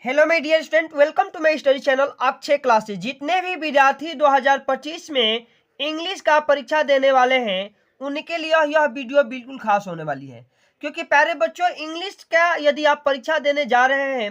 Hello my dear student, welcome to my study channel Akshay classes. जितने भी विद्यार्थी 2025 में इंग्लिश का परीक्षा देने वाले हैं उनके लिए यह वीडियो बिल्कुल खास होने वाली है, क्योंकि प्यारे बच्चों, इंग्लिश का यदि आप परीक्षा देने जा रहे हैं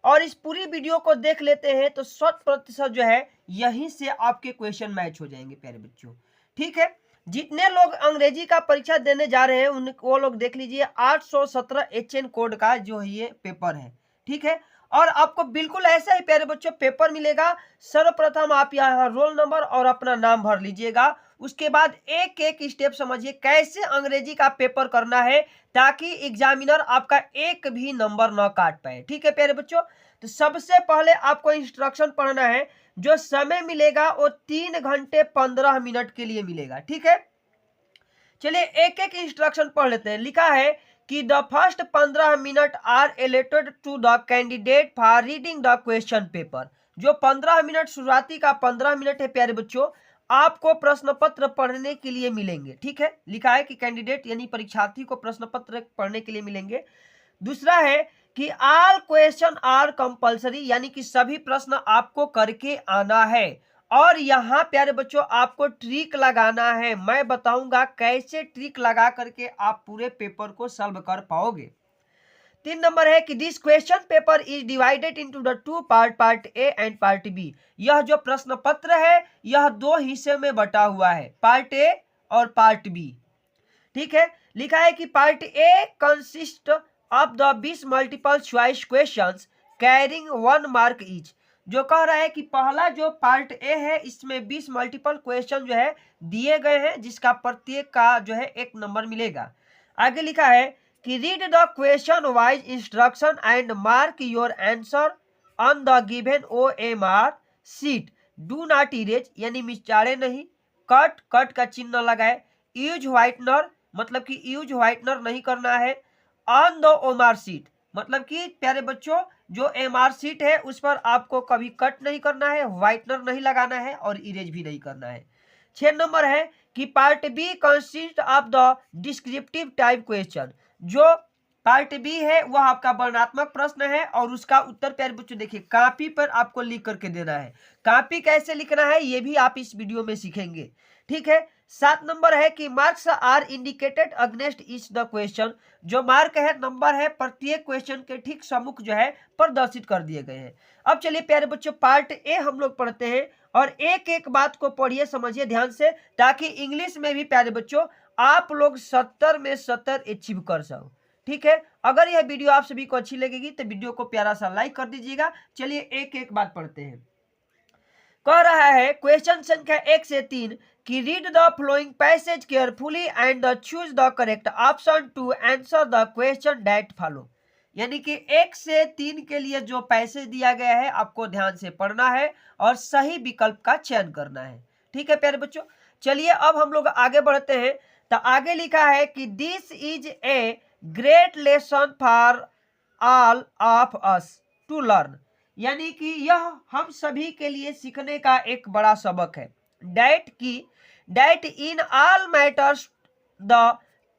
और इस पूरी वीडियो को देख लेते हैं तो 100% जो है यहीं से आपके क्वेश्चन मैच हो जाएंगे प्यारे बच्चों। ठीक है, जितने लोग अंग्रेजी का परीक्षा देने जा रहे हैं उन वो लोग देख लीजिए 817 HN कोड का जो है ये पेपर है। ठीक है, और आपको बिल्कुल ऐसा ही प्यारे बच्चों पेपर मिलेगा। सर्वप्रथम आप यहाँ रोल नंबर और अपना नाम भर लीजिएगा, उसके बाद एक एक स्टेप समझिए कैसे अंग्रेजी का पेपर करना है ताकि एग्जामिनर आपका एक भी नंबर न काट पाए। ठीक है प्यारे बच्चों, तो सबसे पहले आपको इंस्ट्रक्शन पढ़ना है। जो समय मिलेगा वो 3 घंटे 15 मिनट के लिए मिलेगा। ठीक है, चलिए एक एक इंस्ट्रक्शन पढ़ लेते हैं। लिखा है कि the first 15 minute are allotted to the candidate for reading the question paper. जो 15 मिनट शुरुआती का 15 मिनट है प्यारे बच्चों, आपको प्रश्न पत्र पढ़ने के लिए मिलेंगे। ठीक है, लिखा है कि कैंडिडेट यानी परीक्षार्थी को प्रश्न पत्र पढ़ने के लिए मिलेंगे। दूसरा है कि ऑल क्वेश्चन आर कंपलसरी, यानी कि सभी प्रश्न आपको करके आना है। और यहाँ प्यारे बच्चों आपको ट्रिक लगाना है, मैं बताऊंगा कैसे ट्रिक लगा करके आप पूरे पेपर को सॉल्व कर पाओगे। 3 नंबर है कि this question paper is divided into the 2 part, part A and part B. यह जो प्रश्न पत्र है यह 2 हिस्से में बटा हुआ है, पार्ट ए और पार्ट बी। ठीक है, लिखा है कि part A consist of the 20 multiple choice questions carrying 1 mark each. जो कह रहा है कि पहला जो पार्ट ए है इसमें 20 मल्टीपल क्वेश्चन जो है दिए गए हैं, जिसका प्रत्येक का जो है 1 नंबर मिलेगा। आगे लिखा है कि read the question wise instruction and mark your answer on the given OMR sheet. Do not erase, यानी मिचाड़े नहीं, कट कट का चिन्ह लगाए, यूज व्हाइटनर मतलब कि यूज व्हाइटनर नहीं करना है, ऑन द OMR शीट मतलब कि प्यारे बच्चों जो MR शीट है उस पर आपको कभी कट नहीं करना है, व्हाइटनर नहीं लगाना है और इरेज भी नहीं करना है। 6 नंबर है कि part B consist of the descriptive type question. जो पार्ट बी है वह आपका वर्णनात्मक प्रश्न है और उसका उत्तर प्यारे बच्चों देखिए कॉपी पर आपको लिख करके देना है। कॉपी कैसे लिखना है ये भी आप इस वीडियो में सीखेंगे। ठीक है, 7 नंबर है कि marks are indicated against each the question. जो मार्क है नंबर है प्रत्येक क्वेश्चन के ठीक सम्मुख जो है प्रदर्शित कर दिए गए हैं। अब चलिए प्यारे बच्चों पार्ट ए हम लोग पढ़ते हैं और एक एक बात को पढ़िए समझिए ध्यान से, ताकि इंग्लिश में भी प्यारे बच्चों आप लोग 70 में 70 अचीव कर सको। ठीक है, अगर यह वीडियो आप सभी को अच्छी लगेगी तो वीडियो को प्यारा सा लाइक कर दीजिएगा। चलिए एक एक बात पढ़ते हैं। कह रहा है क्वेश्चन संख्या 1 से 3 कि read the following passage carefully and choose the correct option to answer the question that follow. यानी कि 1 से 3 के लिए जो पैसेज दिया गया है आपको ध्यान से पढ़ना है और सही विकल्प का चयन करना है। ठीक है प्यारे बच्चों, चलिए अब हम लोग आगे बढ़ते हैं। तो आगे लिखा है कि this is a great lesson for all of us to learn. यानी कि यह हम सभी के लिए सीखने का एक बड़ा सबक है। That in all matters the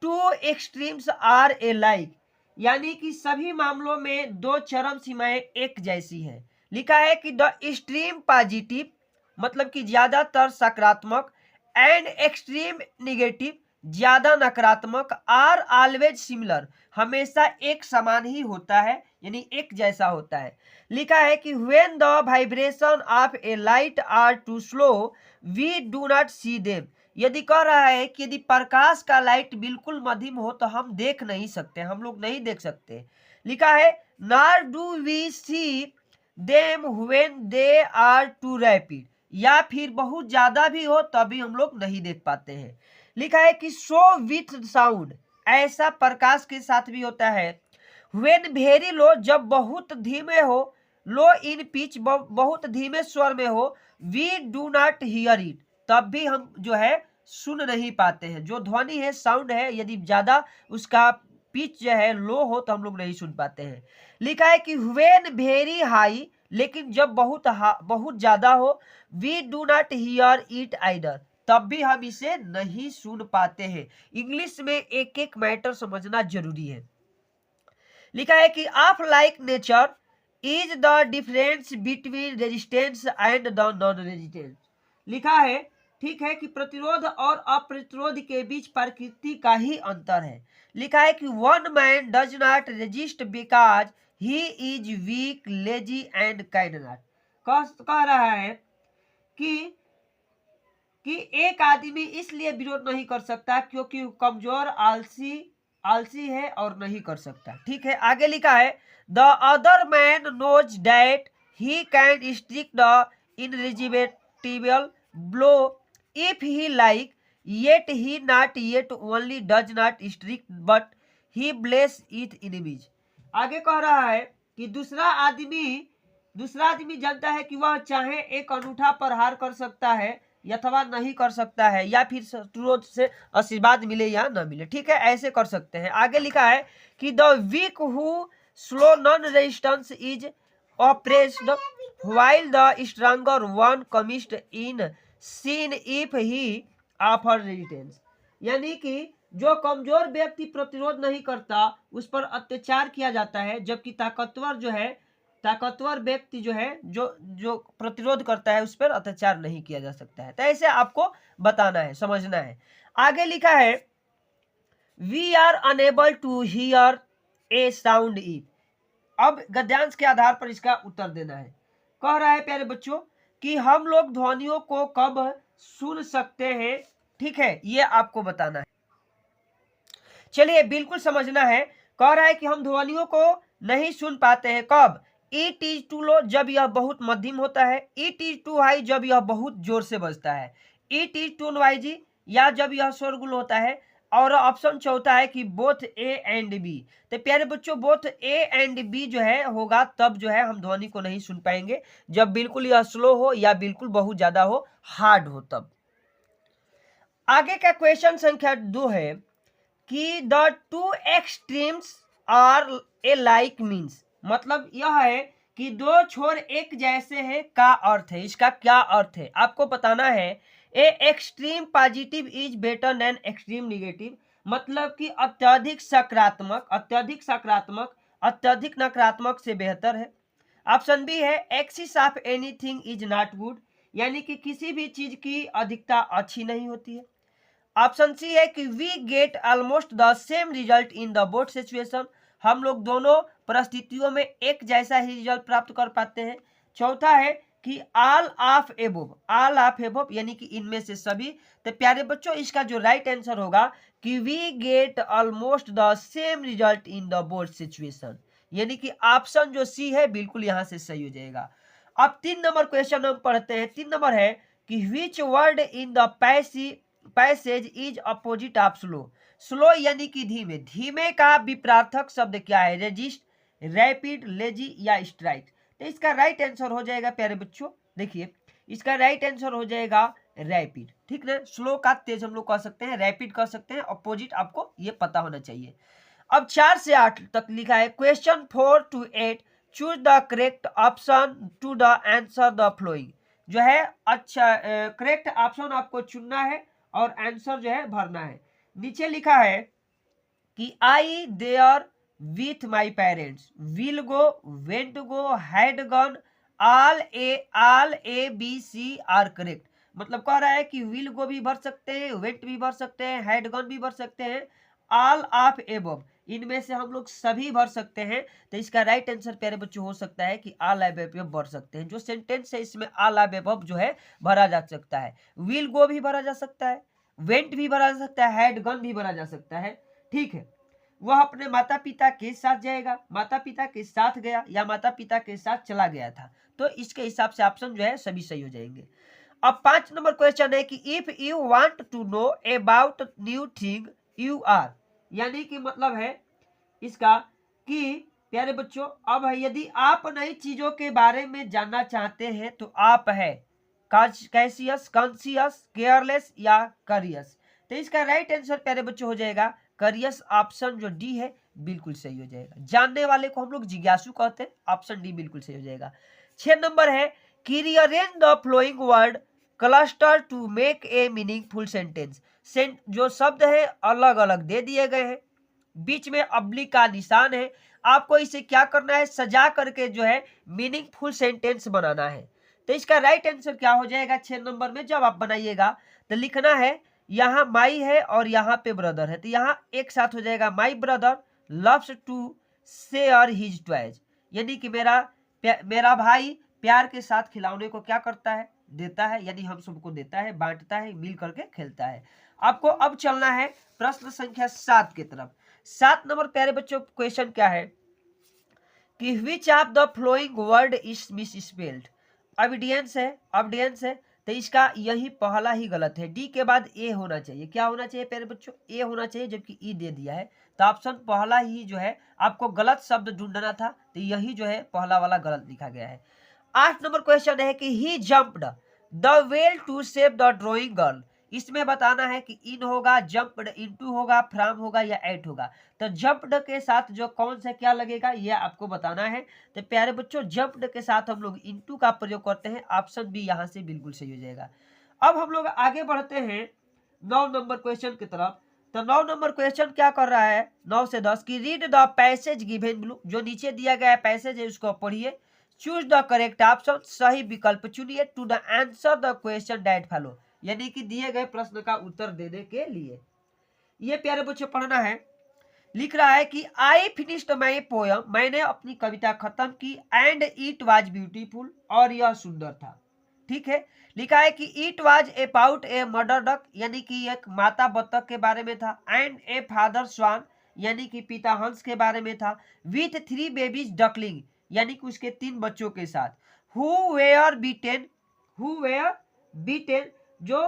2 extremes are alike. यानी कि सभी मामलों में 2 चरम सीमाएं एक जैसी हैं। लिखा है कि द एक्सट्रीम पॉजिटिव मतलब कि ज्यादातर सकारात्मक एंड एक्सट्रीम निगेटिव ज्यादा नकारात्मक आर ऑलवेज सिमिलर हमेशा एक समान ही होता है, यानी एक जैसा होता है। लिखा है कि when the vibration of a light are too slow we do not see them. यदि कह रहा है कि यदि प्रकाश का लाइट बिल्कुल मध्यम हो तो हम देख नहीं सकते, हम लोग नहीं देख सकते। लिखा है nor do we see them when they are too rapid, या फिर बहुत ज्यादा भी हो तभी हम लोग नहीं देख पाते हैं। लिखा है कि शो विथ साउंड, ऐसा प्रकाश के साथ भी होता है। व्हेन वेरी लो, जब बहुत धीमे हो, लो इन पिच बहुत धीमे स्वर में हो, we do not hear it, तब भी हम जो है सुन नहीं पाते हैं। जो ध्वनि है साउंड है यदि ज्यादा उसका पिच जो है लो हो तो हम लोग नहीं सुन पाते हैं। लिखा है कि व्हेन वेरी हाई, लेकिन जब बहुत ज्यादा हो, we do not hear it either, तब भी हम इसे नहीं सुन पाते हैं। इंग्लिश में एक एक मैटर समझना जरूरी है। लिखा है कि of like nature is the difference between resistance and the non resistance. लिखा है, ठीक है, कि प्रतिरोध और अप्रतिरोध के बीच प्रकृति का ही अंतर है। लिखा है कि one man does not resist because he is weak, lazy and can not. कह रहा है कि एक आदमी इसलिए विरोध नहीं कर सकता क्योंकि कमजोर, आलसी है और नहीं कर सकता। ठीक है, आगे लिखा है the other man knows that he can strike the irresistible blow if he like, yet he not yet only does not strike but he bless with enemies. आगे कह रहा है कि दूसरा आदमी जानता है कि वह चाहे एक अनूठा प्रहार कर सकता है अथवा नहीं कर सकता है, या फिर शत्रुओं से आशीर्वाद मिले या न मिले। ठीक है, ऐसे कर सकते हैं। आगे लिखा है कि the weak who slow non resistance is oppressed while the stronger one commits in scene if he offer resistance. यानी कि जो कमजोर व्यक्ति प्रतिरोध नहीं करता उस पर अत्याचार किया जाता है, जबकि ताकतवर व्यक्ति जो है जो प्रतिरोध करता है उस पर अत्याचार नहीं किया जा सकता है। तो ऐसे आपको बताना है, समझना है। आगे लिखा है we are unable to hear a sound if. अब गद्यांश के आधार पर इसका उत्तर देना है। कह रहा है प्यारे बच्चों कि हम लोग ध्वनियों को कब सुन सकते हैं। ठीक है, ये आपको बताना है। चलिए बिल्कुल समझना है। कह रहा है कि हम ध्वनियों को नहीं सुन पाते हैं कब, इट इज टू लो जब यह बहुत मध्यम होता है, इट इज टू हाई जब यह बहुत जोर से बजता है, इट इज टू नॉइजी या जब यह शोरगुल होता है, और ऑप्शन चौथा है कि बोथ ए एंड बी। तो प्यारे बच्चों बोथ ए एंड बी जो है होगा तब जो है हम ध्वनि को नहीं सुन पाएंगे, जब बिल्कुल यह स्लो हो या बिल्कुल बहुत ज्यादा हो, हार्ड हो तब। आगे का क्वेश्चन संख्या 2 है कि the two extremes are alike means. मतलब यह है कि दो छोर एक जैसे हैं का अर्थ है। इसका क्या अर्थ है आपको बताना है। A extreme positive is better than extreme negative. मतलब कि अत्यधिक सकारात्मक अत्यधिक नकारात्मक से बेहतर है। ऑप्शन बी है excess of anything is not good. यानी कि किसी भी चीज की अधिकता अच्छी नहीं होती है। ऑप्शन सी है कि we get almost the same result in the both situation. हम लोग दोनों परिस्थितियों में एक जैसा ही रिजल्ट प्राप्त कर पाते हैं। चौथा है कि ऑल ऑफ एबोव यानी कि इनमें से सभी। तो प्यारे बच्चों इसका जो राइट आंसर होगा कि we get almost the same result in the both situation. यानी कि ऑप्शन जो सी है बिल्कुल यहां से सही हो जाएगा। अब 3 नंबर क्वेश्चन हम पढ़ते हैं। 3 नंबर है कि which word in the passage is opposite of slow. Slow यानी कि धीमे का विपरार्थक शब्द क्या है, रेजिस्ट, रैपिड, लेजी या स्ट्राइक। तो इसका राइट आंसर हो जाएगा प्यारे बच्चों, देखिए इसका राइट आंसर हो जाएगा रैपिड। ठीक है, स्लो का तेज हम लोग कह सकते हैं, रैपिड कह सकते हैं, अपोजिट आपको ये पता होना चाहिए। अब 4 से 8 तक लिखा है question 4 to 8 choose the correct option to the answer the following. जो है अच्छा करेक्ट ऑप्शन आपको चुनना है और आंसर जो है भरना है। नीचे लिखा है कि I there with my parents, will go, went go, had gone, all A B C are correct. मतलब कह रहा है कि विल गो भी भर सकते हैं, वेंट भी भर सकते हैं, हैड गन भी भर सकते हैं, ऑल ऑफ एबव इनमें से हम लोग सभी भर सकते हैं। तो इसका राइट आंसर प्यारे बच्चों हो सकता है कि ऑल ऑफ एबव भर सकते हैं। जो सेंटेंस है इसमें ऑल ऑफ एबव जो है भरा जा सकता है। विल गो भी भरा जा सकता है, वेंट भी भरा जा सकता है, हैड गन भी भरा जा सकता है। ठीक है, वह अपने माता पिता के साथ जाएगा, माता पिता के साथ गया या माता पिता के साथ चला गया था। तो इसके हिसाब से ऑप्शन जो है सभी सही हो जाएंगे। अब 5 नंबर क्वेश्चन है कि if you want to know about new thing you are. यानी कि मतलब है इसका कि प्यारे बच्चों अब यदि आप नई चीजों के बारे में जानना चाहते हैं तो आप है कैशियस, कॉन्शियस, केयरलेस या करियस। तो इसका राइट आंसर प्यारे बच्चों हो जाएगा करियस। ऑप्शन जो डी है बिल्कुल सही हो जाएगा। जानने वाले को हम लोग जिज्ञासु कहते हैं, ऑप्शन डी बिल्कुल सही हो जाएगा। 6 नंबर है कि rearrange the following word cluster to make a meaningful sentence. जो शब्द है अलग अलग दे दिए गए हैं, बीच में अब्लिक का निशान है आपको इसे क्या करना है, सजा करके जो है मीनिंगफुल सेंटेंस बनाना है। तो इसका राइट आंसर क्या हो जाएगा 6 नंबर में, जब आप बनाइएगा तो लिखना है यहाँ माई है और यहाँ पे ब्रदर है, तो यहाँ एक साथ हो जाएगा my brother loves to share his toys, यानी कि मेरा भाई प्यार के साथ खिलौने को क्या करता है, देता है, यानी हम सबको देता है, बांटता है, मिल करके खेलता है। आपको अब चलना है प्रश्न संख्या 7 की तरफ। 7 नंबर प्यारे बच्चों क्वेश्चन क्या है कि which of the following word is misspelled. Obedience है, तो इसका यही पहला ही गलत है। डी के बाद ए होना चाहिए, क्या होना चाहिए प्यारे बच्चों, ए होना चाहिए, जबकि ई दे दिया है, तो ऑप्शन पहला ही जो है आपको गलत शब्द ढूंढना था, तो यही जो है पहला वाला गलत लिखा गया है। 8 नंबर क्वेश्चन है कि he jumped the well to save the drowning girl. इसमें बताना है कि इन होगा, जंप्ड इनटू होगा, फ्रॉम होगा या एट होगा। तो जंप्ड के साथ जो कौन सा क्या लगेगा ये आपको बताना है। तो प्यारे बच्चों जंप्ड के साथ हम लोग इनटू का प्रयोग करते हैं, ऑप्शन बी यहाँ से बिल्कुल सही हो जाएगा। अब हम लोग आगे बढ़ते हैं 9 नंबर क्वेश्चन की तरफ। तो 9 नंबर क्वेश्चन क्या कर रहा है 9 से 10 की read the passage given below, जो नीचे दिया गया है पैसेज है उसको पढ़िए। चूज द करेक्ट ऑप्शन, सही विकल्प चुनिए to the answer the question that follow, यानी कि दिए गए प्रश्न का उत्तर देने के लिए। ये प्यारे बच्चों पढ़ना है। लिख रहा है कि आई फिनिश्ड माई पोयम, मैंने अपनी कविता खत्म की, एंड इट वाज ब्यूटीफुल, और यह सुंदर था। ठीक है, लिखा है कि it was about a mother duck, यानी कि एक माता बत्तख के बारे में था, एंड ए फादर स्वान, यानी कि पिता हंस के बारे में था, विथ 3 बेबीज डकलिंग, यानी कि उसके 3 बच्चों के साथ, हु वेयर बीटेन, जो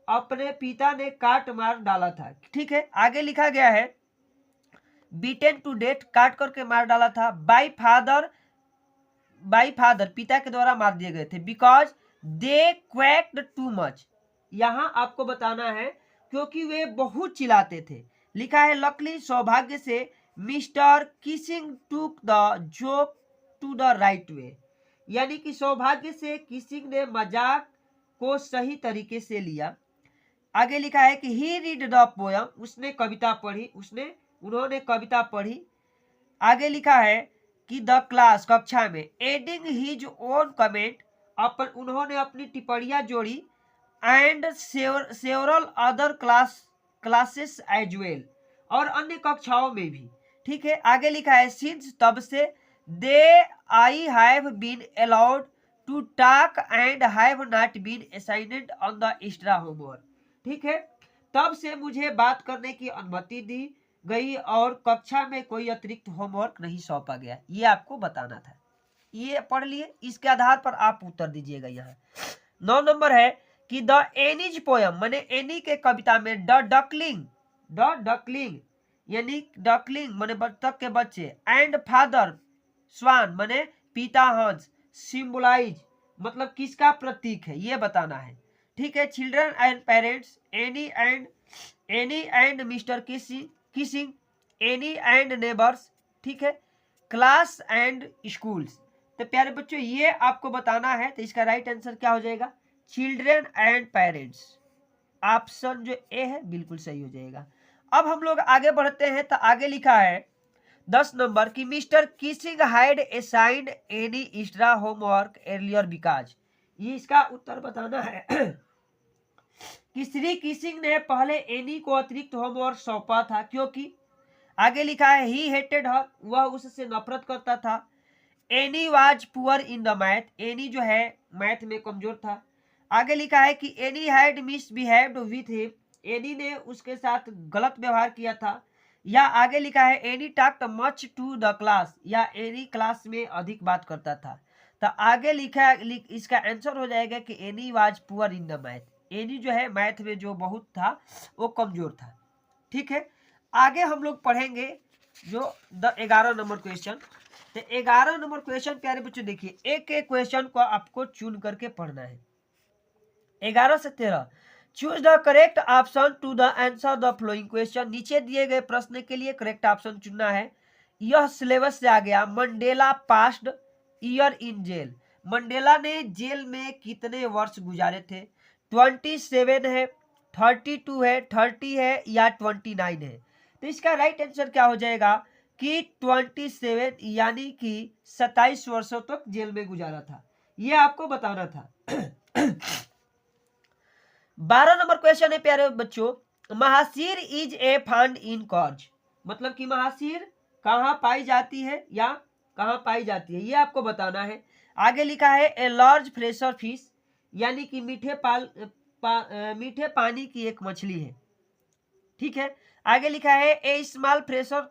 अपने पिता ने काट मार डाला था। ठीक है, आगे लिखा गया है बीटेन टू डेथ, काट करके मार डाला था, बाय फादर पिता के द्वारा मार दिए गए थे, बिकॉज दे क्वैक्ड टू मच, यहां आपको बताना है क्योंकि वे बहुत चिल्लाते थे। लिखा है लकली, सौभाग्य से, mister Keesing took the joke to the right way, यानी कि सौभाग्य से किसिंग ने मजाक को सही तरीके से लिया। आगे लिखा है कि ही रीड द पोयम, उसने कविता पढ़ी, उन्होंने कविता पढ़ी। आगे लिखा है कि द क्लास, कक्षा में, एडिंग हिज ओन कमेंट, उन्होंने अपनी टिप्पणियां जोड़ी, and several other classes as well, और अन्य कक्षाओं में भी। ठीक है, आगे लिखा है सिंस, तब से, they I have been allowed to talk and have not been assigned on the extra homework. ठीक है, तब से मुझे बात करने की अनुमति दी गई और कक्षा में कोई अतिरिक्त होमवर्क नहीं सौंपा गया, ये आपको बताना था। ये पढ़ लिए, इसके आधार पर आप उत्तर दीजिएगा। यहाँ 9 नंबर है कि द एनीज पोयम, माने एनी के कविता में द डकलिंग यानी डकलिंग माने बत्तख के बच्चे, एंड फादर स्वान माने पिता हंस, सिंबलाइज मतलब किसका प्रतीक है ये बताना है। ठीक है, children and parents, any and mister Keesing, any and neighbours. ठीक है, क्लास एंड स्कूल्स। तो प्यारे बच्चों ये आपको बताना है, तो इसका राइट आंसर क्या हो जाएगा चिल्ड्रन एंड पेरेंट्स, ऑप्शन जो ए है बिल्कुल सही हो जाएगा। अब हम लोग आगे बढ़ते हैं, तो आगे लिखा है 10 नंबर की mister Keesing had assigned any extra homework earlier because, ये इसका उत्तर बताना है कि श्री किसिंग ने पहले एनी को अतिरिक्त होमवर्क सौंपा था, क्योंकि आगे लिखा है ही हेटेड हर, वह उससे नफरत करता था, any was poor in the math, any जो है मैथ में कमजोर था। आगे लिखा है कि any had misbehaved with him, any ने उसके साथ गलत व्यवहार किया था। या आगे लिखा है Anne talked much to the class, या एनी क्लास में अधिक बात करता था। तो आगे लिखा इसका आंसर हो जाएगा कि any was poor in the math, any जो है मैथ में जो बहुत था वो कमजोर था। ठीक है, आगे हम लोग पढ़ेंगे जो 11 नंबर क्वेश्चन। तो 11 नंबर क्वेश्चन प्यारे बच्चों देखिए, एक एक क्वेश्चन को आपको चुन करके पढ़ना है। 11 से 13, choose the correct option to the answer the following question, नीचे दिए गए प्रश्न के लिए करेक्ट ऑप्शन चुनना है। यह सिलेबस से आ गया। Mandela passed year in jail, Mandela ने जेल में कितने वर्ष गुजारे थे, 27 है, 32 है, 30 है या 29 है। तो इसका राइट आंसर क्या हो जाएगा कि 27 यानी कि 27 वर्षों तक जेल में गुजारा था। ये आपको बताना था। 12 नंबर क्वेश्चन है प्यारे बच्चों, mahseer is a found in cause, मतलब कि महासीर कहाँ पाई जाती है या कहाँ पाई जाती है, ये आपको बताना है। आगे लिखा है ए लार्ज फ्रेशर फिश, यानी कि मीठे पानी की एक मछली है, ठीक है। आगे लिखा है ए स्मॉल फ्रेशर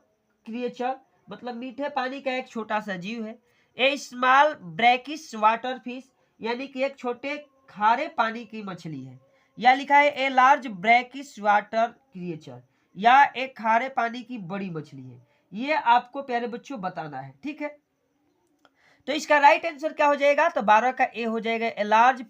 क्रिएचर, मतलब मीठे पानी का एक छोटा सा जीव है। ए स्मॉल ब्रैकिश वाटर फिश, यानी कि एक छोटे खारे पानी की मछली है। या लिखा है a large brackish water creature, या एक खारे पानी की बड़ी मछली है। ये आपको प्यारे बच्चों बताना है, ठीक है। तो इसका राइट आंसर क्या हो जाएगा, तो 12 का ए हो जाएगा, a large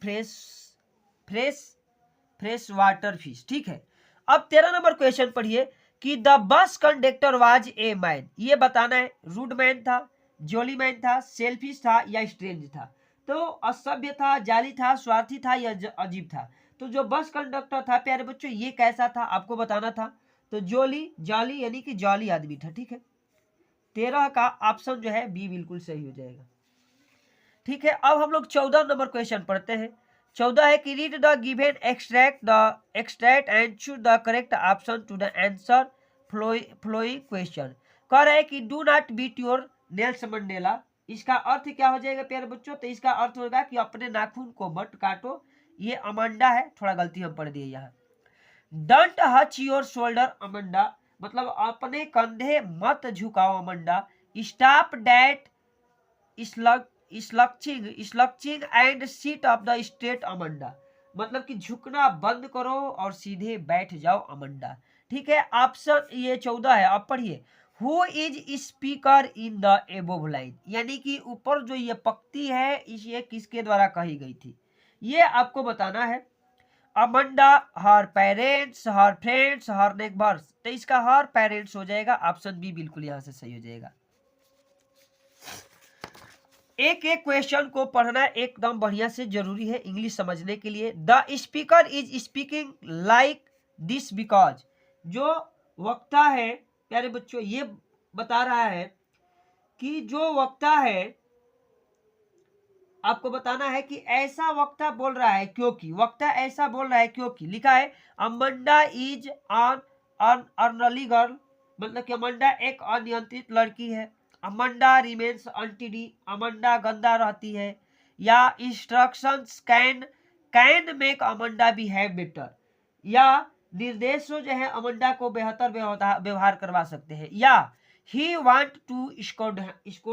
fresh water fish, ठीक है। अब 13 नंबर क्वेश्चन पढ़िए कि the bus conductor was a man, ये बताना है रूड मैन था, जॉली मैन था, सेल्फिश था या स्ट्रेंज था। तो असभ्य था, जाली था, स्वार्थी था या अजीब था। तो जो बस कंडक्टर था प्यारे बच्चों ये कैसा था आपको बताना था। तो जाली यानी कि जाली आदमी था, ठीक है। 13 का ऑप्शन जो है बी बिल्कुल सही हो जाएगा, ठीक है। अब हम लोग 14 नंबर क्वेश्चन पढ़ते हैं। 14 है कि read the given extract and choose the correct option to the answer following question. कह रहा है कि do not beat your nails Mandela, इसका अर्थ क्या हो जाएगा प्यारे बच्चों, तो इसका अर्थ होगा कि अपने नाखून को मत काटो। ये अमांडा है, थोड़ा गलती हम पढ़ दिए यहाँ। Don't hunch your shoulder Amanda, मतलब अपने कंधे मत झुकाओ अमांडा। Stop that slouching and sit of the straight Amanda, मतलब कि झुकना बंद करो और सीधे बैठ जाओ अमांडा, ठीक है। ऑप्शन ये 14 है। अब पढ़िए who is speaker in the above line, यानी कि ऊपर जो ये पंक्ति है ये किसके द्वारा कही गई थी, ये आपको बताना है। अमांडा, हर पेरेंट्स, हर फ्रेंड्स, हर नेबर्स, तो इसका हर पेरेंट्स हो जाएगा, ऑप्शन बी बिल्कुल यहां से सही हो जाएगा। एक एक क्वेश्चन को पढ़ना एकदम बढ़िया से जरूरी है इंग्लिश समझने के लिए। The speaker is speaking like this because, जो वक्ता है प्यारे बच्चों ये बता रहा है कि जो वक्ता है आपको बताना है कि ऐसा वक्ता बोल रहा है क्योंकि, वक्ता ऐसा बोल रहा है क्योंकि। लिखा है अमांडा इज ऑन अर्नली गर्ल, मतलब कि अमांडा एक अनियंत्रित लड़की है। अमांडा रिमेन्स अनटिडी, अमांडा गंदा रहती है। या instructions can make Amanda behave better, या निर्देशों जो है अमांडा को बेहतर व्यवहार करवा सकते हैं। या he want to scold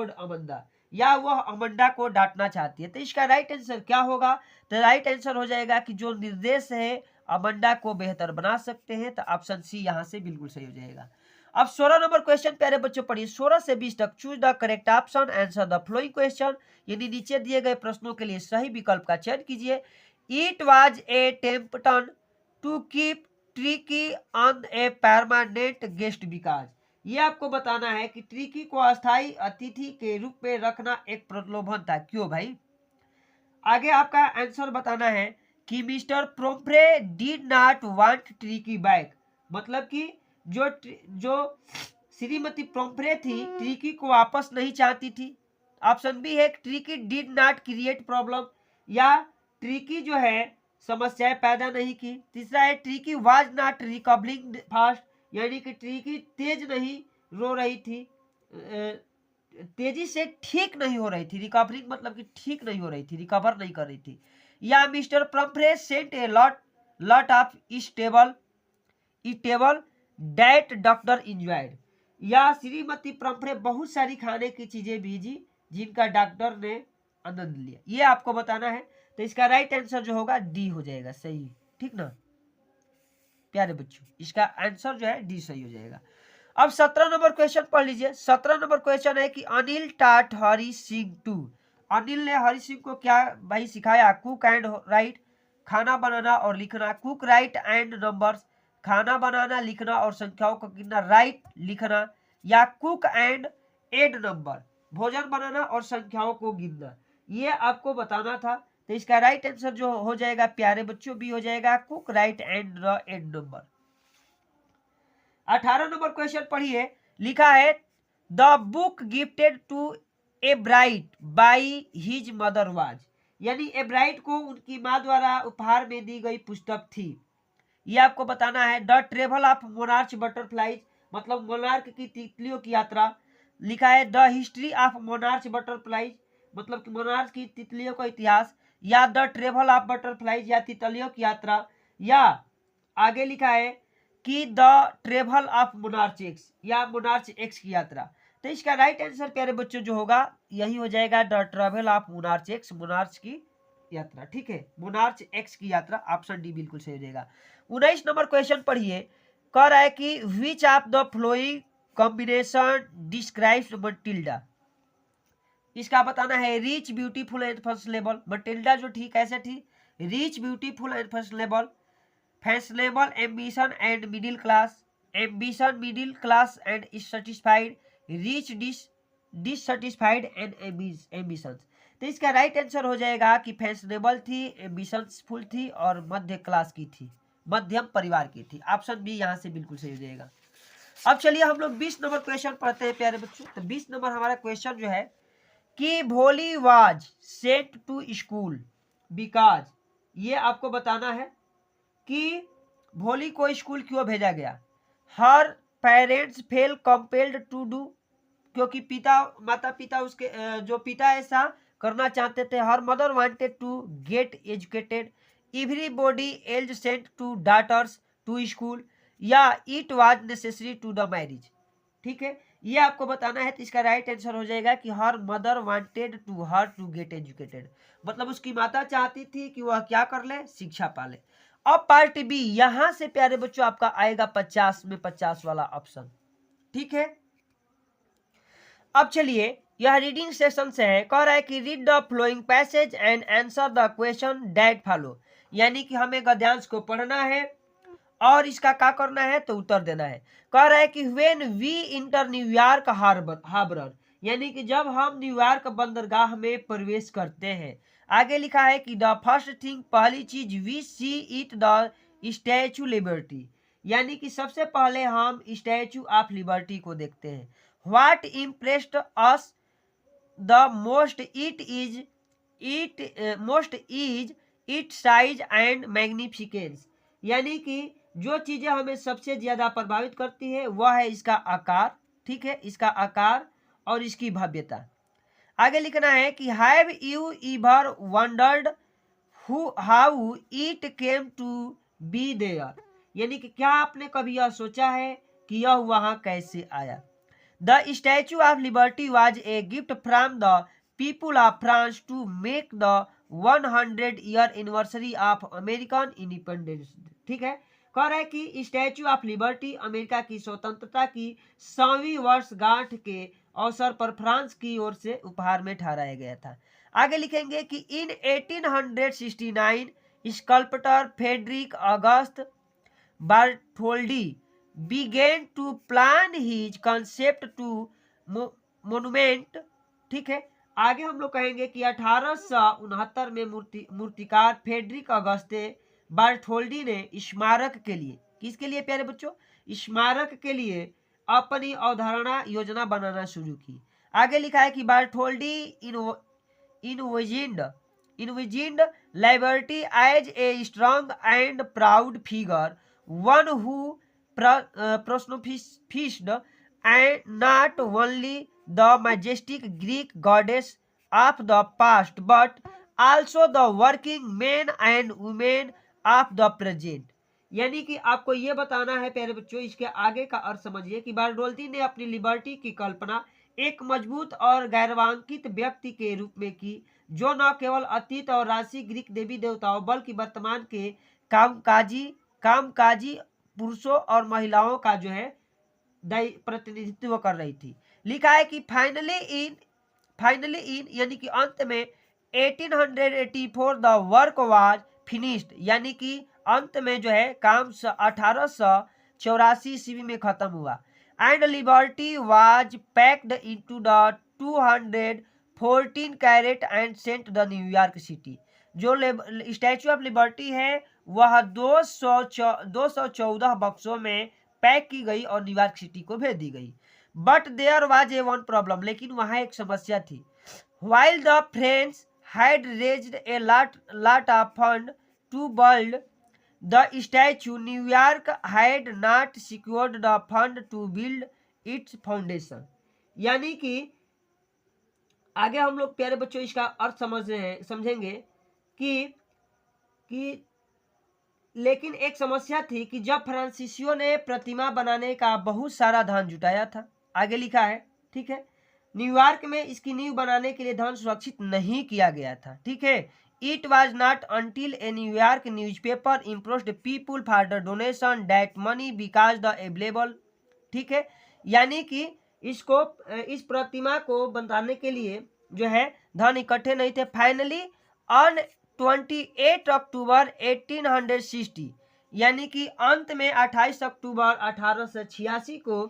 Amanda, या वह अमांडा को डांटना चाहती है। तो इसका राइट आंसर क्या होगा, तो राइट आंसर हो जाएगा कि जो निर्देश है अमांडा को बेहतर बना सकते हैं, तो ऑप्शन सी यहां से बिल्कुल सही हो जाएगा। अब 16 नंबर क्वेश्चन प्यारे बच्चों पढ़िए, 16 से 20 तक। Choose the correct option, answer the following question, यानी नीचे दिए गए प्रश्नों के लिए सही विकल्प का चयन कीजिए। It was a temptation to keep Tricki on a permanent guest because, ये आपको बताना है कि ट्रिकी को अस्थायी अतिथि के रूप में रखना एक प्रलोभन था, क्यों भाई। आगे आपका आंसर बताना है कि mister Pumphrey did not want Tricki back, मतलब कि जो श्रीमती प्रोम्फ्रे थी ट्रिकी को वापस नहीं चाहती थी। ऑप्शन बी है tricky did not create problem, या ट्रिकी जो है समस्याएं पैदा नहीं की। तीसरा है tricky was not recovering fast, यानी कि ट्रिकी तेज नहीं रो रही थी, तेजी से ठीक नहीं हो रही थी। रिकवरिंग मतलब कि ठीक नहीं हो रही थी, रिकवर नहीं कर रही थी। या mister Pumphrey sent a lot of eatable that doctor enjoyed, या श्रीमती प्रोम्फ्रे बहुत सारी खाने की चीजें भेजी जिनका डॉक्टर ने आनंद लिया। ये आपको बताना है। तो इसका राइट आंसर जो होगा डी हो जाएगा सही, ठीक ना प्यारे बच्चों, इसका आंसर जो है डी सही हो जाएगा। अब 17 नंबर क्वेश्चन पढ़ लीजिए। 17 नंबर क्वेश्चन है कि अनिल टाट हरि सिंह टू, अनिल ने हरि सिंह को क्या भाई सिखाया, कुक एंड राइट, खाना बनाना और लिखना। कुक राइट एंड नंबर्स, खाना बनाना लिखना और संख्याओं को गिनना, राइट लिखना। या कुक एंड एड नंबर, भोजन बनाना और संख्याओं को गिनना। ये आपको बताना था। तो इसका राइट आंसर जो हो जाएगा प्यारे बच्चों बी हो जाएगा, cook right and add number. 18 number question पढ़िए। लिखा है the book gifted to Ebright by his mother was, यानी एब्राइट को उनकी माँ द्वारा उपहार में दी गई पुस्तक थी। ये आपको बताना है। The travel of monarch butterflies, मतलब मोनार्क की तितलियों की यात्रा। लिखा है the history of monarch butterflies, मतलब कि मोनार्च की तितलियों का इतिहास, या द ट्रेवल ऑफ बटरफ्लाईज, या तितलियों की यात्रा, या आगे लिखा है कि the travel of monarch x, या मोनार्च एक्स की यात्रा। तो इसका राइट आंसर प्यारे बच्चों जो होगा यही हो जाएगा, the travel of monarch x, monarch की यात्रा। ठीक है, मोनार्च एक्स की यात्रा, ऑप्शन डी बिल्कुल सही हो जाएगा। 19 नंबर क्वेश्चन पढ़िए। कह रहा है कि which of the flowing combination describes Matilda. इसका बताना है rich beautiful and fashionable. Matilda जो थी कैसे थी? Rich beautiful and fashionable, fashionable ambition and middle class, ambition middle class and satisfied, rich dissatisfied and ambition. तो इसका राइट आंसर हो जाएगा कि फैशनेबल थी, एम्बिशनफुल थी और मध्य क्लास की थी, मध्यम परिवार की थी। ऑप्शन बी यहाँ से बिल्कुल सही हो जाएगा। अब चलिए हम लोग 20 नंबर क्वेश्चन पढ़ते हैं प्यारे बच्चों। तो 20 नंबर हमारा क्वेश्चन जो है कि Bholi was sent to school because, ये आपको बताना है कि भोली को स्कूल क्यों भेजा गया। Her parents felt compelled to do, क्योंकि माता पिता उसके जो पिता ऐसा करना चाहते थे। Her mother wanted to get educated, everybody else sent to daughters to school, या it was necessary to the marriage. ठीक है, ये आपको बताना है। तो इसका राइट आंसर हो जाएगा कि her mother wanted to her to get educated, मतलब उसकी माता चाहती थी कि वह क्या कर ले, शिक्षा पाले। अब पार्ट बी, यहां से प्यारे बच्चों आपका आएगा 50 में 50 वाला ऑप्शन। ठीक है, अब चलिए यह रीडिंग सेशन से है। कह रहा है कि read the following passage and answer the question that follow, यानी कि हमें गद्यांश को पढ़ना है और इसका क्या करना है, तो उत्तर देना है। कह रहा है कि when we enter New York harbour, यानी कि जब हम न्यूयॉर्क बंदरगाह में प्रवेश करते हैं। आगे लिखा है कि द फर्स्ट थिंग, पहली चीज, we see it the Statue Liberty, यानी कि सबसे पहले हम स्टैचू ऑफ लिबर्टी को देखते हैं। What impressed us the most, it it size and magnificence, यानी कि जो चीजें हमें सबसे ज्यादा प्रभावित करती है वह है इसका आकार। ठीक है, इसका आकार और इसकी भव्यता। आगे लिखना है कि have you ever wondered how it came to be there, यानी कि क्या आपने कभी यह सोचा है कि यह वहां कैसे आया। The Statue of Liberty was a gift from the people of France to make the 100 year anniversary of American independence. ठीक है, कह रहा है कि स्टैचू ऑफ लिबर्टी अमेरिका की स्वतंत्रता की 100वीं वर्षगांठ के अवसर पर फ्रांस की ओर से उपहार में ठहराया गया था। आगे लिखेंगे कि in 1869 sculptor Frederic Auguste Bartholdi began to plan his concept to monument। ठीक है, आगे हम लोग कहेंगे कि 1869 में मूर्तिकार फेडरिक अगस्ते बार्थोल्डी ने स्मारक के लिए, किसके लिए प्यारे बच्चों, स्मारक के लिए अपनी अवधारणा योजना बनाना शुरू की। आगे लिखा है कि बार्थोल्डी envisioned liberty as a strong and proud figure, one who personified and not only the majestic Greek goddess of the past but also the working men and women of the present। यानी कि आपको यह बताना है प्यारे बच्चों, इसके आगे का अर्थ समझिए कि बार्डोल्दी ने अपनी लिबर्टी की कल्पना एक मजबूत और गैरवांकित व्यक्ति के रूप में की, जो न केवल अतीत और राशि ग्रीक देवी देवताओं बल्कि वर्तमान के कामकाजी पुरुषों और महिलाओं का जो है प्रतिनिधित्व कर रही थी। लिखा है कि फाइनली इन यानी कि अंत में 1884 द वर्क वाज फिनिश्ड, यानी कि अंत में जो है काम 1884 ईस्वी में खत्म हुआ। And Liberty was packed into the 214 crate and sent the New York city. जो स्टैचू ऑफ लिबर्टी है वह 214 बक्सों में पैक की गई और न्यूयॉर्क सिटी को भेज दी गई। But there was a one problem, लेकिन वहाँ एक समस्या थी। While the friends had raised a lot of fund to build the statue, New York had not secured the fund to build its foundation. यानी कि आगे हम लोग प्यारे बच्चों इसका अर्थ समझेंगे कि लेकिन एक समस्या थी कि जब फ्रांसीसियो ने प्रतिमा बनाने का बहुत सारा धन जुटाया था, आगे लिखा है, ठीक है, न्यूयॉर्क में इसकी नींव बनाने के लिए धन सुरक्षित नहीं किया गया था, ठीक है। It was not until a New York newspaper implored people for the donation that money because the available, ठीक है। यानी कि इस प्रतिमा को बनाने के लिए जो है धन इकट्ठे नहीं थे। फाइनली ऑन 28 अक्टूबर 1860, यानी कि अंत में 28 अक्टूबर 1886 को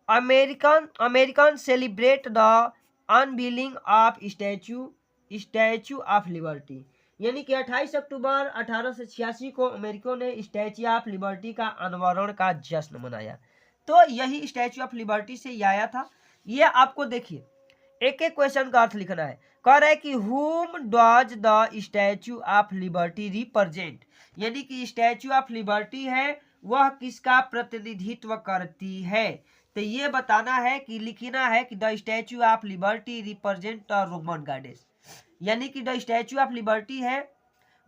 American celebrate the unveiling of statute of liberty, यानी कि 28 अक्टूबर 1886 को अमेरिका ने स्टैचू ऑफ लिबर्टी का अनावरण का जश्न मनाया। तो यही स्टैचू ऑफ लिबर्टी से ही आया था। ये आपको देखिए एक एक क्वेश्चन का अर्थ लिखना है। कह रहा है कि हुम does the Statue of liberty represent, यानी कि स्टैचू ऑफ लिबर्टी है वह किसका प्रतिनिधित्व करती है। तो ये बताना है कि लिखना है कि the Statue of liberty represent the Roman goddess, यानी कि द स्टैचू ऑफ लिबर्टी है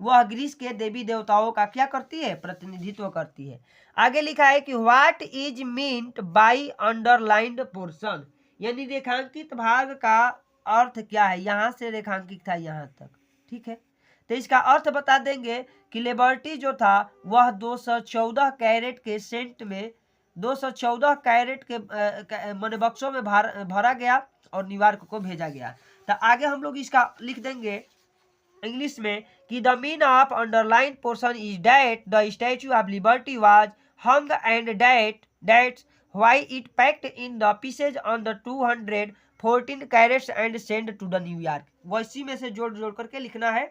वह ग्रीस के देवी देवताओं का क्या करती है, प्रतिनिधित्व करती है। आगे लिखा है कि what is meant by underlined portion, यानी रेखांकित भाग का अर्थ क्या है। यहाँ से रेखांकित था यहाँ तक, ठीक है। तो इसका अर्थ बता देंगे कि लिबर्टी जो था वह 214 कैरेट के सेंट में 214 कैरेट के मन बक्सों में भरा गया और न्यूयॉर्क को भेजा गया। तो आगे हम लोग इसका लिख देंगे इंग्लिश में कि the mean of underline portion is that the Statue of Liberty was hung and that's why it packed in the pieces on the 214 crates and send to the New York. वैसी में से जोड़ जोड़ करके लिखना है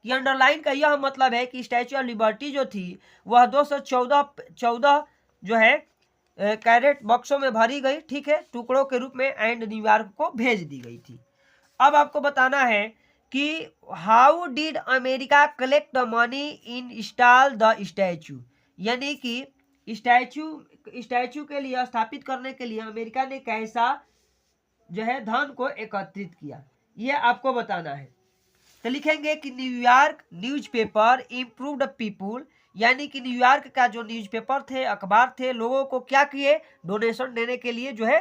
कि अंडरलाइन का यह मतलब है कि स्टैचू ऑफ लिबर्टी जो थी वह 214 जो है कैरेट बक्सों में भरी गई, ठीक है, टुकड़ों के रूप में, एंड न्यूयॉर्क को भेज दी गई थी। अब आपको बताना है कि how did America collect the money in install the statue, यानी कि स्टैचू के लिए स्थापित करने के लिए अमेरिका ने कैसा जो है धन को एकत्रित किया, ये आपको बताना है। तो लिखेंगे कि न्यूयॉर्क न्यूज़पेपर इम्प्रूव्ड पीपुल, यानी कि न्यूयॉर्क का जो न्यूज़पेपर थे, अखबार थे, लोगों को क्या किए, डोनेशन देने के लिए जो है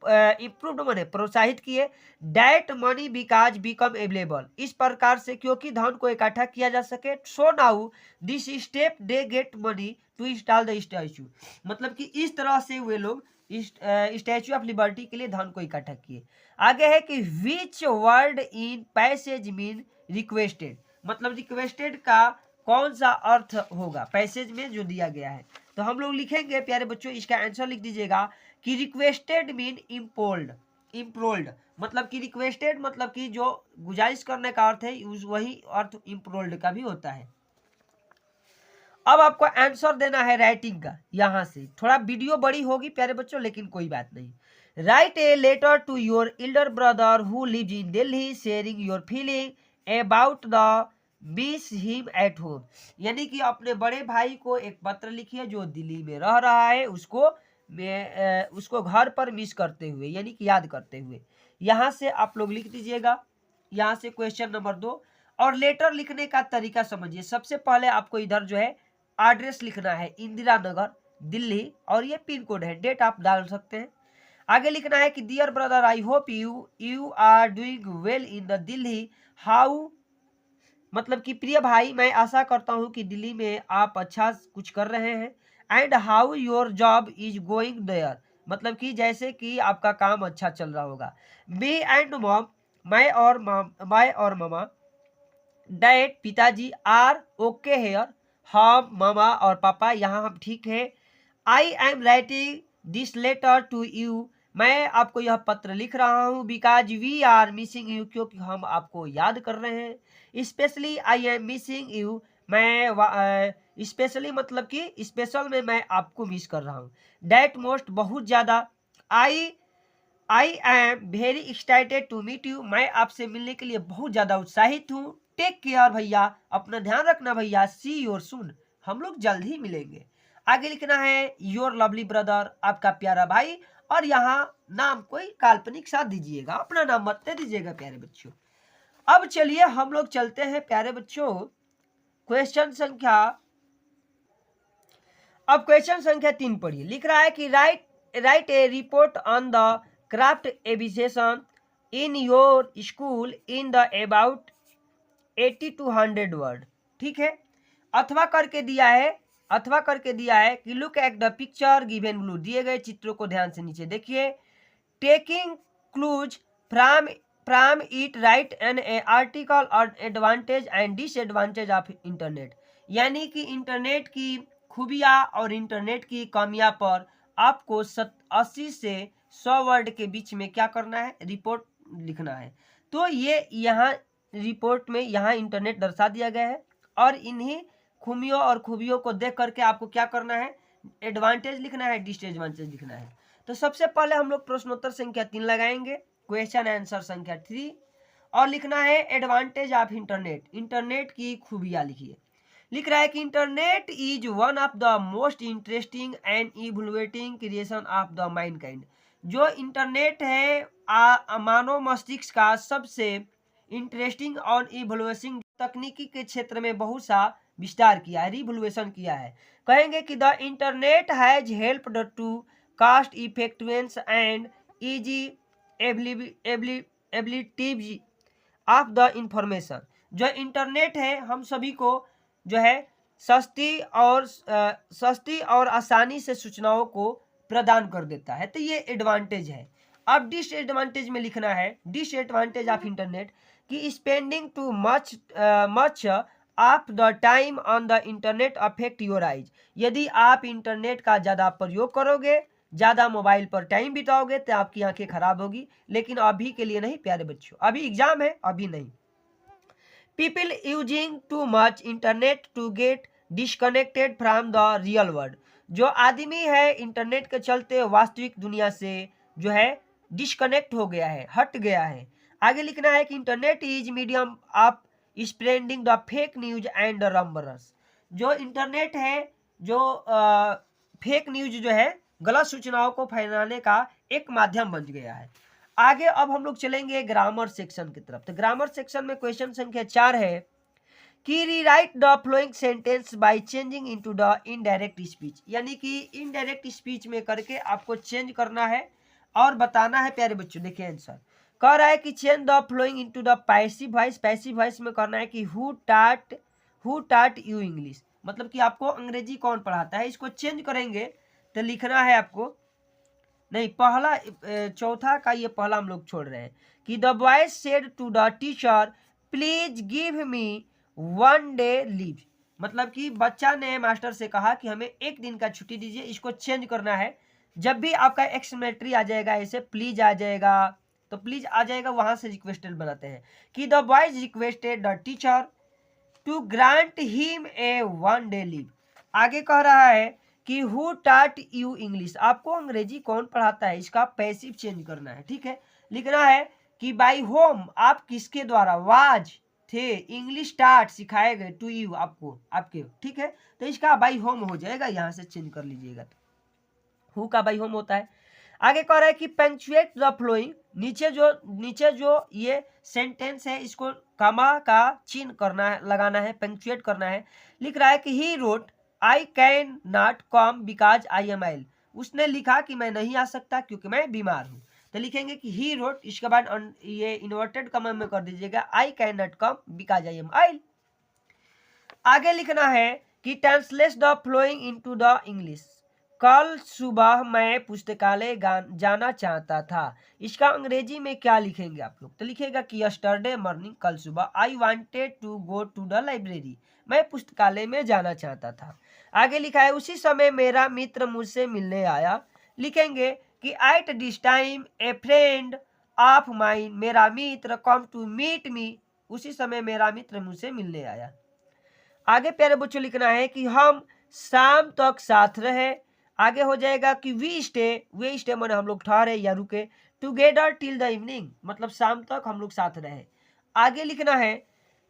इम्प्रूव्ड मने प्रोत्साहित किए। That money because become available, इस प्रकार से क्योंकि धन को इकट्ठा किया जा सके। So now this step they get money to install the statue, मतलब कि इस तरह से वे लोग स्टैचू ऑफ लिबर्टी के लिए धन को इकट्ठा किए। आगे है कि which word in passage mean requested, मतलब रिक्वेस्टेड का कौन सा अर्थ होगा पैसेज में जो दिया गया है। तो हम लोग लिखेंगे प्यारे बच्चों, इसका आंसर लिख दीजिएगा कि रिक्वेस्टेड मीन इम्प्रोल्ड, मतलब कि रिक्वेस्टेड मतलब कि जो गुजारिश करने का अर्थ है वही अर्थ इम्प्रोल्ड का भी होता है। अब आपको आंसर देना है राइटिंग का। यहाँ से थोड़ा वीडियो बड़ी होगी प्यारे बच्चों, लेकिन कोई बात नहीं। Write a letter to your elder brother who lives in Delhi sharing your feeling about the miss him at home, यानी कि अपने बड़े भाई को एक पत्र लिखिए जो दिल्ली में रह रहा है, उसको घर पर मिस करते हुए, यानी कि याद करते हुए। यहाँ से आप लोग लिख दीजिएगा। यहाँ से क्वेश्चन नंबर 2। और लेटर लिखने का तरीका समझिए। सबसे पहले आपको इधर जो है एड्रेस लिखना है, इंदिरा नगर दिल्ली, और ये पिन कोड है, डेट आप डाल सकते हैं। आगे लिखना है कि dear brother I hope you are doing well in the Delhi, how, मतलब कि प्रिय भाई मैं आशा करता हूँ कि दिल्ली में आप अच्छा कुछ कर रहे हैं। And how your job is going there, मतलब कि जैसे कि आपका काम अच्छा चल रहा होगा। मी एंड मॉम, मैं और मामा, डैड पिताजी, आर ओके हेयर, हम मामा और पापा यहाँ हम ठीक है। I am writing this letter to you, मैं आपको यह पत्र लिख रहा हूँ। Because we are missing you, क्योंकि हम आपको याद कर रहे हैं। Specially I am missing you, मैं स्पेशली मतलब कि स्पेशल में मैं आपको मिस कर रहा हूँ। डैट मोस्ट, बहुत ज़्यादा। I I am very excited to meet you, मैं आपसे मिलने के लिए बहुत ज्यादा उत्साहित हूँ। टेक केयर भैया, अपना ध्यान रखना भैया। सी योर सून, हम लोग जल्द ही मिलेंगे। आगे लिखना है योर लवली ब्रदर, आपका प्यारा भाई। और यहाँ नाम कोई काल्पनिक साथ दीजिएगा, अपना नाम मत दे दीजिएगा प्यारे बच्चों। अब चलिए हम लोग चलते हैं प्यारे बच्चों क्वेश्चन संख्या, अब क्वेश्चन संख्या 3 पढ़िए। लिख रहा है कि right A report on the craft aviation in your school in the about 80 to 100 word. ठीक है, अथवा करके दिया है, अथवा करके दिया है कि look at the picture given blue, दिए गए चित्रों को ध्यान से नीचे देखिए। Taking clues from it right an article on advantage and disadvantage of internet, यानी कि इंटरनेट की खूबियाँ और इंटरनेट की कमियां पर आपको 80 से 100 वर्ड के बीच में क्या करना है, रिपोर्ट लिखना है। तो ये यहाँ रिपोर्ट में यहाँ इंटरनेट दर्शा दिया गया है और इन्हीं खूबियों और खूबियों को देख करके आपको क्या करना है, एडवांटेज लिखना है, डिसएडवांटेज लिखना है। तो सबसे पहले हम लोग प्रश्नोत्तर संख्या 3 लगाएंगे, क्वेश्चन आंसर संख्या 3, और लिखना है एडवांटेज ऑफ इंटरनेट, इंटरनेट की खूबियाँ लिखिए। लिख रहा है कि internet is one of the most interesting and evolving creation of the mankind, जो इंटरनेट है मानव मस्तिष्क का सबसे इंटरेस्टिंग और इवोल्यूशन तकनीकी के क्षेत्र में बहुत सा विस्तार किया है, रिवोल्यूशन किया है। कहेंगे कि the internet has helped to cost effectiveness and easy abilities of the information, जो इंटरनेट है हम सभी को जो है सस्ती और आसानी से सूचनाओं को प्रदान कर देता है। तो ये एडवांटेज है। अब डिसएडवांटेज में लिखना है, डिसएडवांटेज ऑफ इंटरनेट कि spending too much of the time on the internet affect your eyes, यदि आप इंटरनेट का ज़्यादा प्रयोग करोगे, ज़्यादा मोबाइल पर टाइम बिताओगे तो आपकी आंखें खराब होगी। लेकिन अभी के लिए नहीं प्यारे बच्चों, अभी एग्जाम है, अभी नहीं। People using too much internet to get disconnected from the real world, जो आदमी है इंटरनेट के चलते वास्तविक दुनिया से जो है डिस्कनेक्ट हो गया है, हट गया है। आगे लिखना है कि internet is medium of spreading the fake news and the rumours, जो इंटरनेट है जो फेक न्यूज जो है गलत सूचनाओं को फैलाने का एक माध्यम बन गया है। आगे अब हम लोग चलेंगे ग्रामर सेक्शन की तरफ। तो ग्रामर सेक्शन में क्वेश्चन संख्या 4 है कि rewrite the flowing sentence by changing into the indirect speech, यानी कि इनडायरेक्ट स्पीच में करके आपको चेंज करना है और बताना है प्यारे बच्चों। देखिए आंसर कह रहा है कि change the following into the passive voice, passive voice में करना है कि हु टाट यू इंग्लिश, मतलब कि आपको अंग्रेजी कौन पढ़ाता है, इसको चेंज करेंगे तो लिखना है आपको, नहीं पहला चौथा का ये पहला हम लोग छोड़ रहे हैं कि the boy said to the teacher please give me 1 day leave, मतलब कि बच्चा ने मास्टर से कहा कि हमें 1 दिन का छुट्टी दीजिए। इसको चेंज करना है, जब भी आपका एक्सक्लेमेटरी आ जाएगा, ऐसे प्लीज आ जाएगा तो प्लीज आ जाएगा, वहां से रिक्वेस्टेड बनाते हैं कि the boys requested the teacher to grant him a 1 day leave. आगे कह रहा है कि हु टाट यू इंग्लिश, आपको अंग्रेजी कौन पढ़ाता है, इसका पैसिव चेंज करना है। ठीक है, लिखना है कि बाय होम, आप किसके द्वारा, वाज थे, इंग्लिश टाट सिखाए गए, टू यू आपको, आपके। ठीक है, तो इसका बाय होम हो जाएगा, यहां से चेंज कर लीजिएगा। हु का बाय होम होता है। आगे कह रहा है कि पंक्चुएट द फ्लोइंग, नीचे जो ये सेंटेंस है इसको कमा का चिन्ह करना है, लगाना है, पंक्चुएट करना है। लिख रहा है कि he wrote I can not come because I am ill, उसने लिखा कि मैं नहीं आ सकता क्योंकि मैं बीमार हूँ। तो लिखेंगे कि ही रोट, इसके बाद ये इन्वर्टेड कॉमा में कर दीजिएगा I can not come because I am ill. आगे लिखना है कि translate the following into the English, कल सुबह मैं पुस्तकालय जाना चाहता था, इसका अंग्रेजी में क्या लिखेंगे आप लोग, तो लिखेगा कि यस्टरडे मॉर्निंग, कल सुबह, I wanted to go to the library, मैं पुस्तकालय में जाना चाहता था। आगे लिखा है उसी समय मेरा मित्र मुझसे मिलने आया, लिखेंगे कि at this time A friend of mine, मेरा मित्र कम टू मीट मी, उसी समय मेरा मित्र मुझसे मिलने आया। आगे प्यारे बच्चों लिखना है कि हम शाम तक साथ रहे, आगे हो जाएगा कि वी स्टे माने हम लोग ठहरे या रुके, टुगेदर टिल द इवनिंग मतलब शाम तक हम लोग साथ रहे। आगे लिखना है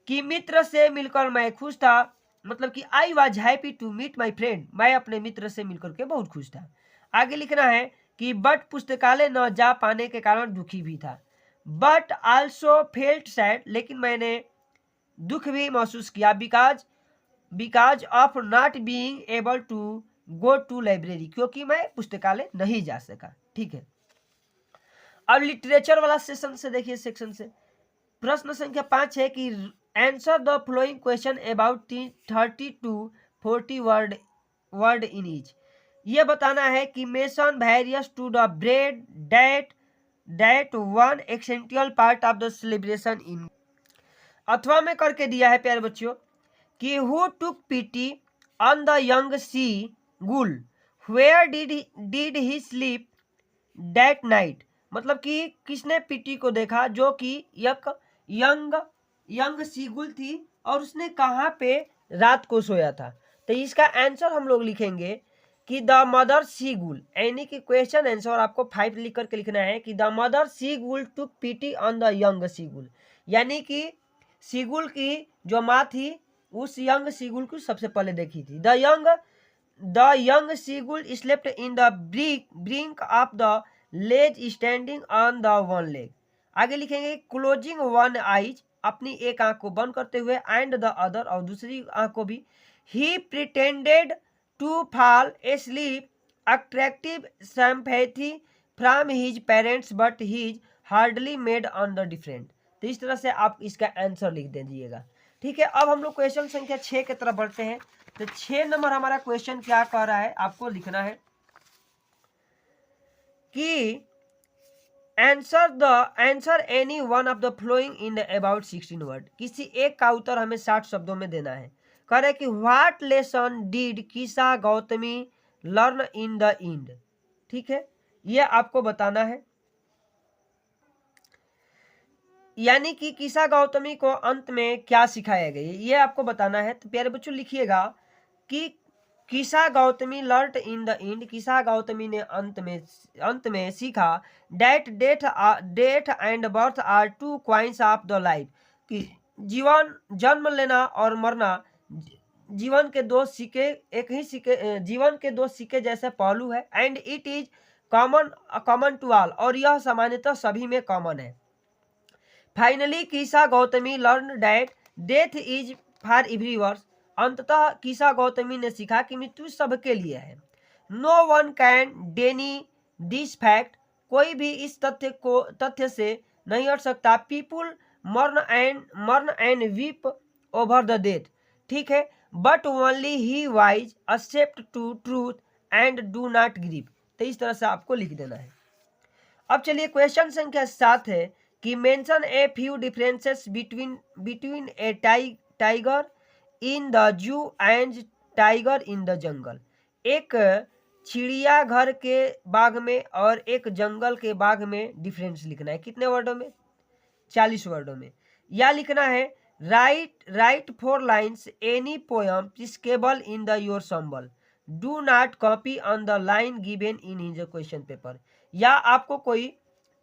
कि मित्र से मिलकर मैं खुश था, मतलब कि I was happy to meet my friend, मैं अपने मित्र से मिलकर के बहुत खुश था। आगे लिखना है कि बट पुस्तकालय न जा पाने के कारण दुखी भी था, बट आल्सो फेल्ट सैड, लेकिन मैंने दुख भी महसूस किया, because of not being able to go to library, क्योंकि मैं पुस्तकालय नहीं जा सका। ठीक है, अब लिटरेचर वाला सेशन से देखिए, सेक्शन से प्रश्न संख्या 5 है कि answer the following question about 30 to 40 word in each. ये बताना है कि mention various to the bread that one essential part of the celebration in, अथवा में करके दिया है प्यारे बच्चों कि who took pity on the young seagull, where did he sleep that night, मतलब कि किसने पीटी को देखा जो कि एक यंग सीगुल थी और उसने कहाँ पे रात को सोया था। तो इसका आंसर हम लोग लिखेंगे कि द मदर सीगुल, यानी कि क्वेश्चन आंसर आपको 5 लिख करके लिखना है कि the mother seagull took pity on the young seagull, यानी कि सीगुल की जो माँ थी उस यंग सीगुल को सबसे पहले देखी थी। The young seagull slept in the brink of the ledge standing on the one leg. आगे लिखेंगे क्लोजिंग वन आइज, अपनी एक आंख को बंद करते हुए, एंड द अदर, और दूसरी आंख को भी। He pretended to fall asleep, attractive sympathy from his parents but his hardly made on the different. तो इस तरह से आप इसका आंसर लिख दीजिएगा। ठीक है, अब हम लोग क्वेश्चन संख्या 6 की तरफ बढ़ते हैं। तो 6 नंबर हमारा क्वेश्चन क्या कह रहा है, आपको लिखना है कि answer any one of the following in the about 16 word, किसी एक का उत्तर हमें 60 शब्दों में देना है। कह रहे कि what lesson did Kisa Gautami learn in the end. ठीक है, ये आपको बताना है, यानी कि किसा गौतमी को अंत में क्या सिखाया गया ये आपको बताना है। तो प्यारे बच्चों लिखिएगा कि Kisa Gautami learnt in the end, Kisa Gautami ने अंत में सीखा that death and birth are two coins of the life, कि जीवन, जन्म लेना और मरना जीवन के दो सिक्के, एक ही सिक्के, जीवन के दो सिक्के जैसे पहलू है। And it is common to all, और यह सामान्यतः सभी में कॉमन है। Finally Kisa Gautami learn that death is for everyone, अंततः किसा गौतमी ने सीखा कि मृत्यु सबके लिए है। No one can deny this fact, कोई भी इस तथ्य से नहीं हट सकता। People mourn and weep over the death, ठीक है, बट ओनली ही wise accept to truth and do not grieve. तो इस तरह से आपको लिख देना है। अब चलिए क्वेश्चन संख्या 7 है कि mention a few differences between A tiger in the zoo and tiger in the jungle. एक चिड़ियाघर के बाग में और एक जंगल के बाग में डिफरेंस लिखना है। कितने वर्डों में? 40 वर्डों में। या लिखना है write 4 lines any poem prescribed in the your संबल, do not copy on the line given in his question paper. या आपको कोई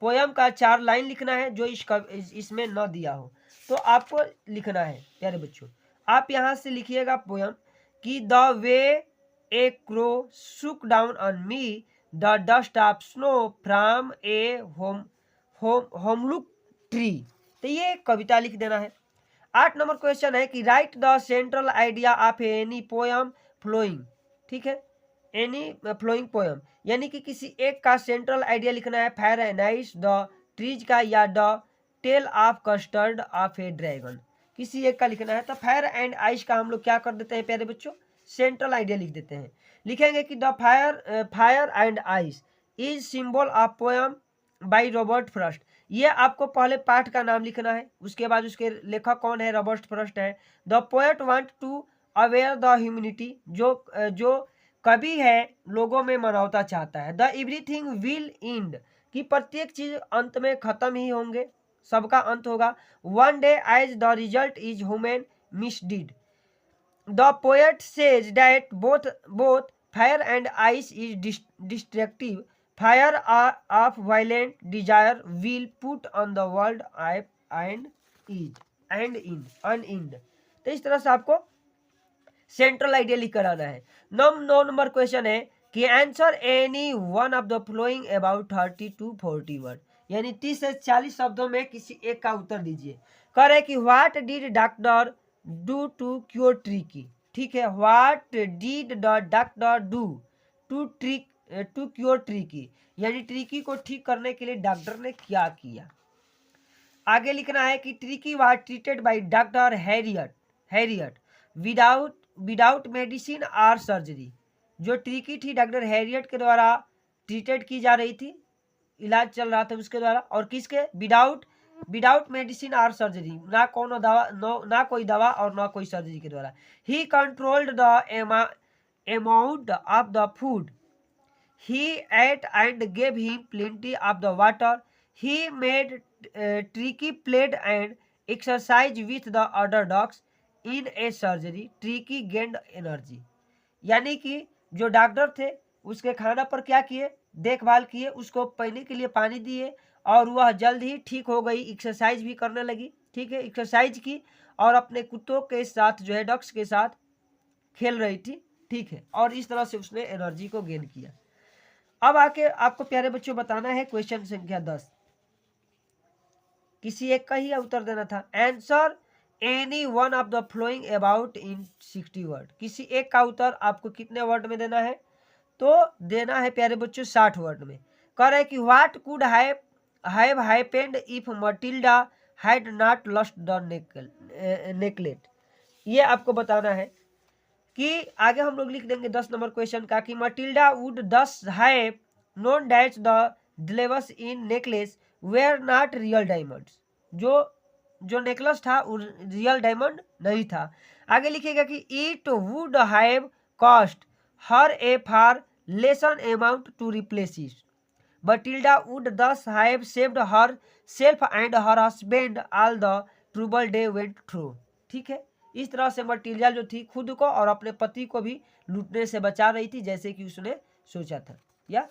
पोयम का 4 लाइन लिखना है जो इसमें न दिया हो, तो आपको लिखना है प्यारे बच्चों। आप यहाँ से लिखिएगा पोयम कि the way a crow shook down on me the dust of snow from a hemlock tree. तो ये कविता लिख देना है। 8 नंबर क्वेश्चन है कि write the central idea of any poem following. ठीक है, एनी फ्लोइंग पोयम, यानी कि किसी एक का सेंट्रल आइडिया लिखना है। Fire and ice the trees का, या the tale of custard of a dragon, किसी एक का लिखना है। तो फायर एंड आइस का हम लोग क्या कर देते हैं प्यारे बच्चों, सेंट्रल आइडिया लिख देते हैं। लिखेंगे कि the fire and ice is symbol of poem by Robert Frost. ये आपको पहले पाठ का नाम लिखना है, उसके बाद उसके लेखक कौन है, रॉबर्ट फ्रॉस्ट है। The poet want to aware the humanity, जो कवि है लोगों में मानवता चाहता है। द एवरीथिंग विल एंड, कि प्रत्येक चीज अंत में खत्म ही होंगे, सबका अंत होगा। One day as the result is human misdeed. The poet says that both fire and ice is destructive, fire of violent desire will put on the world and in an end. तो इस तरह से आपको सेंट्रल आइडिया लिख कर आना है। 9 number question है कि answer any one of the flowing about 30 to 40 word, यानी 30 से 40 शब्दों में किसी एक का उत्तर दीजिए। कह रहे कि what did doctor do to cure Tricki, ठीक है, what did the doctor do to cure Tricki, यानी ट्रिकी को ठीक करने के लिए डॉक्टर ने क्या किया। आगे लिखना है कि tricky was treated by doctor Harriet without medicine और सर्जरी, जो ट्रिकी थी डॉक्टर हैरियट के द्वारा ट्रीटेड की जा रही थी, इलाज चल रहा था उसके द्वारा, और किसके, विदाउट मेडिसिन और सर्जरी, ना कोनो दवा, ना कोई दवा और ना कोई सर्जरी के द्वारा। He controlled the amount of the food he ate and gave him plenty of the water. He made Tricky played and exercised with the other dogs. In a surgery, Tricky gained energy. यानी कि जो doctor थे उसके खाना पर क्या किए, देखभाल किए, उसको पीने के लिए पानी दिए और वह जल्द ही ठीक हो गई, एक्सरसाइज भी करने लगी, ठीक है, एक्सरसाइज की और अपने कुत्तों के साथ जो है डॉग्स के साथ खेल रही थी, ठीक है, और इस तरह से उसने एनर्जी को गेन किया। अब आके आपको प्यारे बच्चों बताना है क्वेश्चन संख्या 10, किसी एक का ही उत्तर देना था। Answer any one of the flowing about in 60 word, किसी एक का उत्तर आपको कितने वर्ड में देना है, तो देना है प्यारे बच्चों 60 वर्ड में। कह रहे कि what could have happened if Matilda had not lost the necklet, ये आपको बताना है कि आगे हम लोग लिख देंगे 10 नंबर क्वेश्चन का कि Matilda would thus have known that the jewels in necklace were not real diamonds, जो नेकलेस था वो रियल डायमंड नहीं था। आगे लिखेगा कि it would have cost her a far lesser amount to replace it, Matilda would thus have saved herself and her husband all the trouble they went through, ठीक है। इस तरह से मटिल्डा जो थी खुद को और अपने पति को भी लूटने से बचा रही थी जैसे कि उसने सोचा था, या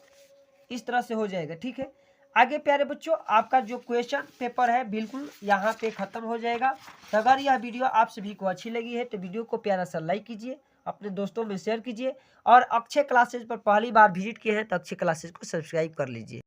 इस तरह से हो जाएगा, ठीक है। आगे प्यारे बच्चों आपका जो क्वेश्चन पेपर है बिल्कुल यहाँ पे खत्म हो जाएगा। तो अगर यह वीडियो आप सभी को अच्छी लगी है तो वीडियो को प्यारा सा लाइक कीजिए, अपने दोस्तों में शेयर कीजिए, और अक्षय क्लासेज पर पहली बार विजिट किए हैं तो अक्षय क्लासेज को सब्सक्राइब कर लीजिए।